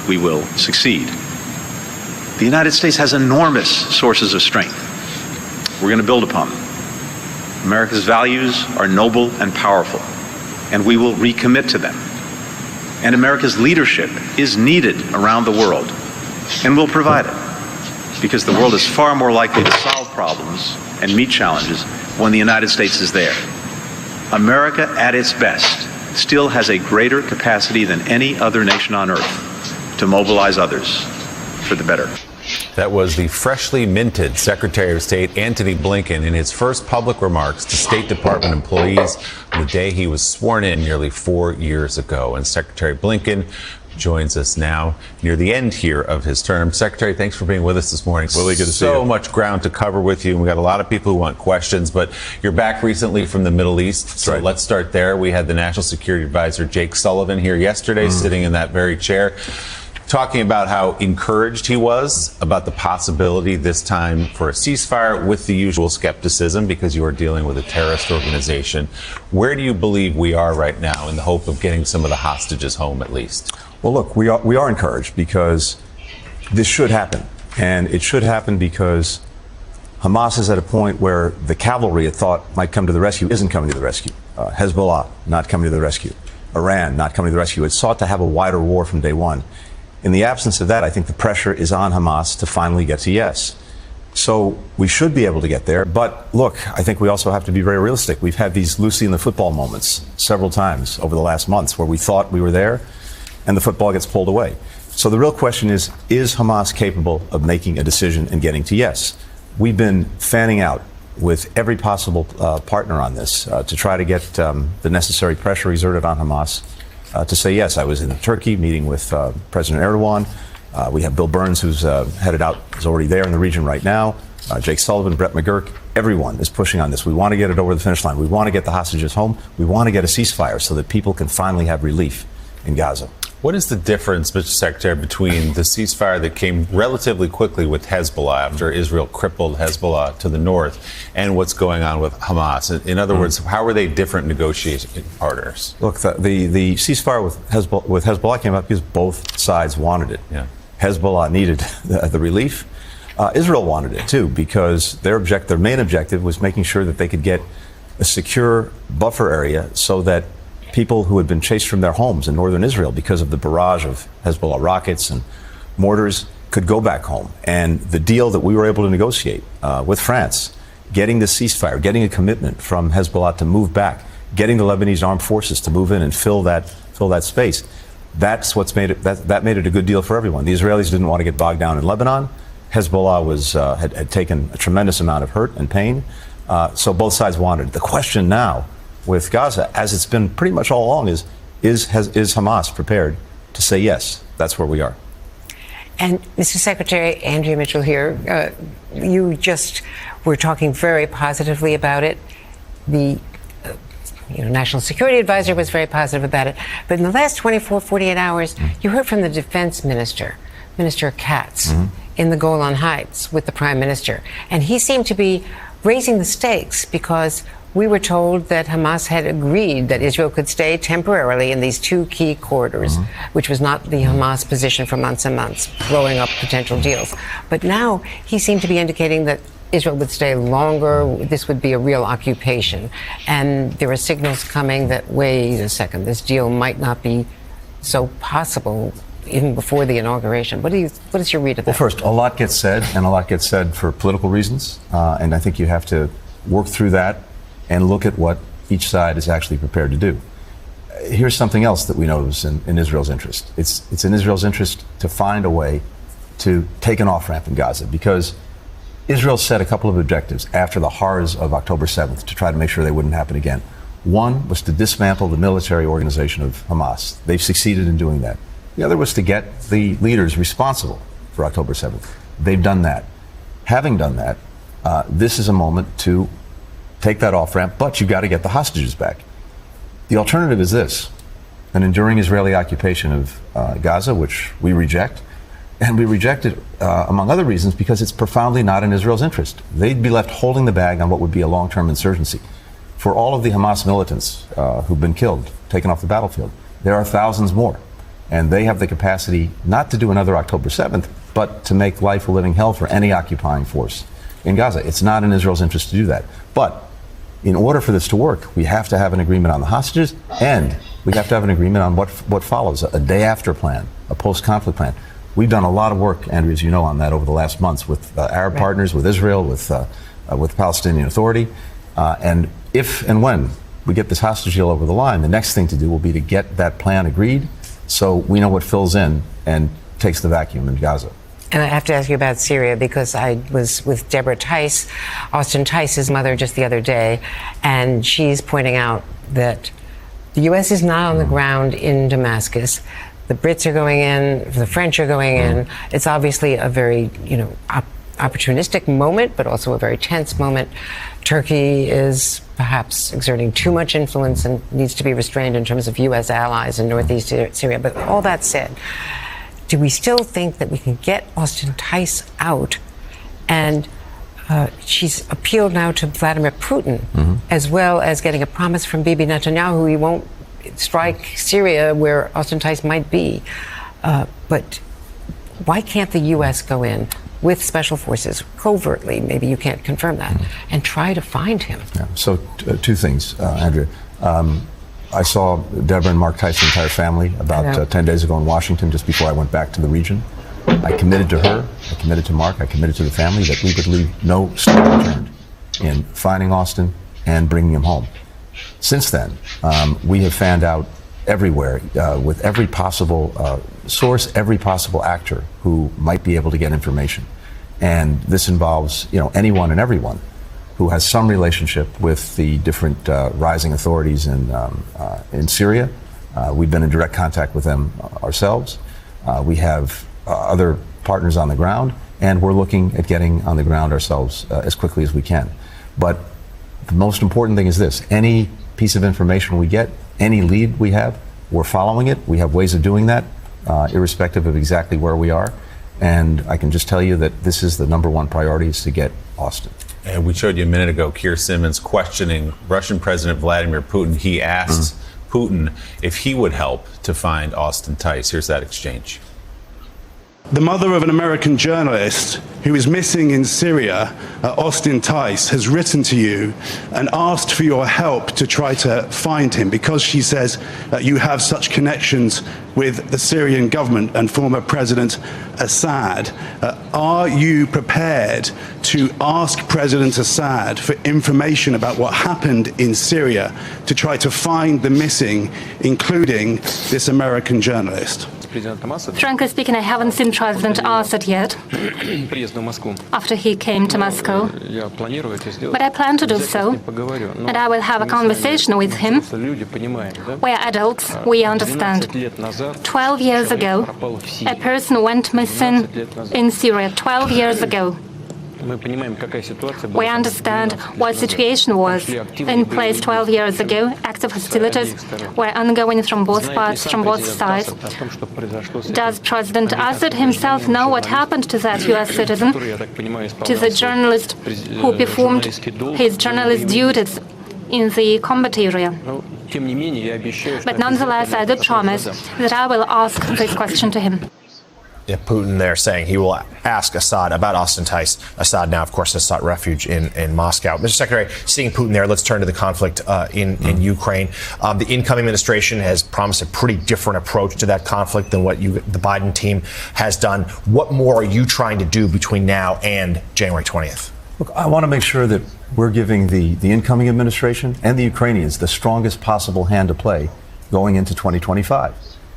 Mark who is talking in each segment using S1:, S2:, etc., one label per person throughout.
S1: we will succeed. The United States has enormous sources of strength. We're going to build upon them. America's values are noble and powerful, and we will recommit to them. And America's leadership is needed around the world, and we'll provide it, because the world is far more likely to solve problems and meet challenges when the United States is there. America, at its best, still has a greater capacity than any other nation on earth to mobilize others for the better.
S2: That was the freshly minted Secretary of State Antony Blinken in his first public remarks to State Department employees on the day he was sworn in nearly 4 years ago. And Secretary Blinken joins us now near the end here of his term. Secretary, thanks for being with us this morning.
S3: Willie, good to see you.
S2: So much ground to cover with you. We got a lot of people who want questions, but you're back recently from the Middle East. So
S3: right.
S2: Let's start there. We had the National Security Advisor Jake Sullivan here yesterday, sitting in that very chair, talking about how encouraged he was about the possibility this time for a ceasefire, with the usual skepticism because you are dealing with a terrorist organization. Where do you believe we are right now in the hope of getting some of the hostages home at least?
S3: Well, look, we are encouraged because this should happen. And it should happen because Hamas is at a point where the cavalry it thought might come to the rescue isn't coming to the rescue. Hezbollah not coming to the rescue. Iran not coming to the rescue. It sought to have a wider war from day one. In the absence of that, I think the pressure is on Hamas to finally get to yes. So we should be able to get there. But look, I think we also have to be very realistic. We've had these Lucy in the football moments several times over the last months where we thought we were there and the football gets pulled away. So the real question is Hamas capable of making a decision and getting to yes? We've been fanning out with every possible partner on this to try to get the necessary pressure exerted on Hamas to say yes. I was in Turkey meeting with President Erdogan. We have Bill Burns, who's headed out, is already there in the region right now. Jake Sullivan, Brett McGurk, everyone is pushing on this. We want to get it over the finish line. We want to get the hostages home. We want to get a ceasefire so that people can finally have relief in Gaza.
S2: What is the difference, Mr. Secretary, between the ceasefire that came relatively quickly with Hezbollah after Israel crippled Hezbollah to the north and what's going on with Hamas? In other words, how are they different negotiating partners?
S3: Look, the ceasefire with Hezbollah came up because both sides wanted it.
S2: Yeah.
S3: Hezbollah needed the relief. Israel wanted it, too, because their main objective was making sure that they could get a secure buffer area so that people who had been chased from their homes in northern Israel because of the barrage of Hezbollah rockets and mortars could go back home. And the deal that we were able to negotiate with France, getting the ceasefire, getting a commitment from Hezbollah to move back, getting the Lebanese armed forces to move in and fill that space, that's what's made it. That made it a good deal for everyone. The Israelis didn't want to get bogged down in Lebanon. Hezbollah had taken a tremendous amount of hurt and pain, so both sides wanted it. The question now with Gaza, as it's been pretty much all along, is Hamas prepared to say yes? That's where we are.
S4: And Mr. Secretary, Andrea Mitchell here, you just were talking very positively about it. The National Security Advisor was very positive about it. But in the last 24, 48 hours, you heard from the Defense Minister, Minister Katz, in the Golan Heights with the Prime Minister. And he seemed to be raising the stakes because we were told that Hamas had agreed that Israel could stay temporarily in these two key corridors, which was not the Hamas position for months and months, blowing up potential deals. But now he seemed to be indicating that Israel would stay longer. This would be a real occupation. And there are signals coming that, wait a second, this deal might not be so possible even before the inauguration. What is your read of that?
S3: Well, first, a lot gets said, and a lot gets said for political reasons. And I think you have to work through that and look at what each side is actually prepared to do. Here's something else that we know is in Israel's interest. It's in Israel's interest to find a way to take an off-ramp in Gaza, because Israel set a couple of objectives after the horrors of October 7th to try to make sure they wouldn't happen again. One was to dismantle the military organization of Hamas. They've succeeded in doing that. The other was to get the leaders responsible for October 7th. They've done that. Having done that, this is a moment to take that off-ramp, but you've got to get the hostages back. The alternative is this: an enduring Israeli occupation of Gaza, which we reject. And we reject it, among other reasons, because it's profoundly not in Israel's interest. They'd be left holding the bag on what would be a long-term insurgency. For all of the Hamas militants who've been killed, taken off the battlefield, there are thousands more. And they have the capacity not to do another October 7th, but to make life a living hell for any occupying force in Gaza. It's not in Israel's interest to do that. But in order for this to work, we have to have an agreement on the hostages, and we have to have an agreement on what follows, a day after plan, a post-conflict plan. We've done a lot of work, Andrew, as you know, on that over the last months with Arab partners, with Israel, with the Palestinian Authority. And if and when we get this hostage deal over the line, the next thing to do will be to get that plan agreed so we know what fills in and takes the vacuum in Gaza.
S4: And I have to ask you about Syria, because I was with Deborah Tice, Austin Tice's mother, just the other day, and she's pointing out that the U.S. is not on the ground in Damascus. The Brits are going in, the French are going in. It's obviously a very, opportunistic moment, but also a very tense moment. Turkey is perhaps exerting too much influence and needs to be restrained in terms of U.S. allies in northeast Syria. But all that said, do we still think that we can get Austin Tice out? And she's appealed now to Vladimir Putin, as well as getting a promise from Bibi Netanyahu he won't strike Syria where Austin Tice might be. But why can't the U.S. go in with special forces covertly, maybe you can't confirm that, and try to find him?
S3: Yeah. So two things, Andrea. I saw Deborah and Mark Tice's entire family about 10 days ago in Washington, just before I went back to the region. I committed to her, I committed to Mark, I committed to the family that we would leave no stone unturned in finding Austin and bringing him home. Since then, we have fanned out everywhere with every possible source, every possible actor who might be able to get information. And this involves, anyone and everyone who has some relationship with the different rising authorities in Syria. We've been in direct contact with them ourselves. We have other partners on the ground, and we're looking at getting on the ground ourselves as quickly as we can. But the most important thing is this: any piece of information we get, any lead we have, we're following it. We have ways of doing that, irrespective of exactly where we are. And I can just tell you that this is the number one priority, is to get Austin.
S2: And we showed you a minute ago Keir Simmons questioning Russian President Vladimir Putin. He asked Putin if he would help to find Austin Tice. Here's that exchange.
S5: The mother of an American journalist who is missing in Syria, Austin Tice, has written to you and asked for your help to try to find him, because she says you have such connections with the Syrian government and former President Assad. Are you prepared to ask President Assad for information about what happened in Syria to try to find the missing, including this American journalist?
S6: Frankly speaking, I haven't seen President Assad yet after he came to Moscow, but I plan to do so, and I will have a conversation with him. We are adults, we understand. 12 years ago, a person went missing in Syria. 12 years ago. We understand what situation was in place 12 years ago. Acts of hostilities were ongoing from both parts, from both sides. Does President Assad himself know what happened to that US citizen, to the journalist who performed his journalist duties in the combat area? But nonetheless, I do promise that I will ask this question to him.
S7: Putin there saying he will ask Assad about Austin Tice. Assad now, of course, has sought refuge in Moscow. Mr. Secretary, seeing Putin there, let's turn to the conflict in Ukraine. The incoming administration has promised a pretty different approach to that conflict than what the Biden team has done. What more are you trying to do between now and January 20th?
S3: Look, I want to make sure that we're giving the incoming administration and the Ukrainians the strongest possible hand to play going into 2025.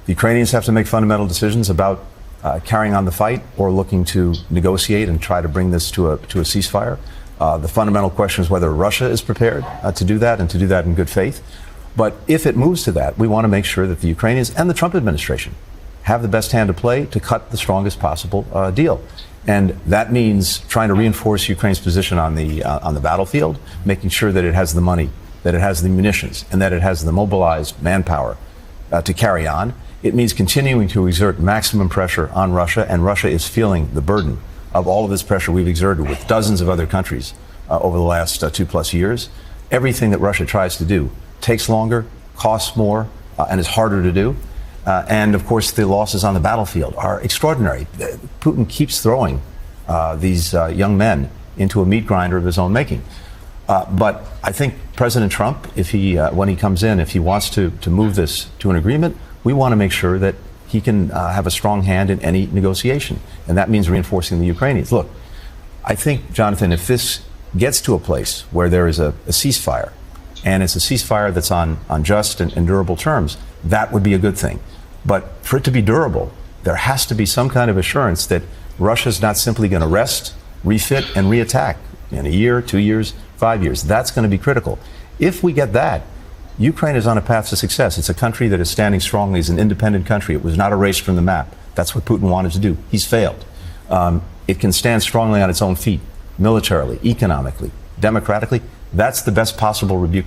S3: The Ukrainians have to make fundamental decisions about carrying on the fight or looking to negotiate and try to bring this to a ceasefire. The fundamental question is whether Russia is prepared to do that, and to do that in good faith. But if it moves to that, we want to make sure that the Ukrainians and the Trump administration have the best hand to play to cut the strongest possible deal. And that means trying to reinforce Ukraine's position on the battlefield, making sure that it has the money, that it has the munitions, and that it has the mobilized manpower to carry on. It means continuing to exert maximum pressure on Russia, and Russia is feeling the burden of all of this pressure we've exerted with dozens of other countries over the last 2+ years. Everything that Russia tries to do takes longer, costs more, and is harder to do. And of course, the losses on the battlefield are extraordinary. Putin keeps throwing these young men into a meat grinder of his own making. But I think President Trump, if he, when he comes in, if he wants to move this to an agreement, we want to make sure that he can have a strong hand in any negotiation. And that means reinforcing the Ukrainians. Look, I think, Jonathan, if this gets to a place where there is a ceasefire, and it's a ceasefire that's on just and durable terms, that would be a good thing. But for it to be durable, there has to be some kind of assurance that Russia's not simply going to rest, refit, and reattack in a year, 2 years, 5 years. That's going to be critical. If we get that, Ukraine is on a path to success. It's a country that is standing strongly as an independent country. It was not erased from the map. That's what Putin wanted to do. He's failed. It can stand strongly on its own feet, militarily, economically, democratically. That's the best possible rebuke.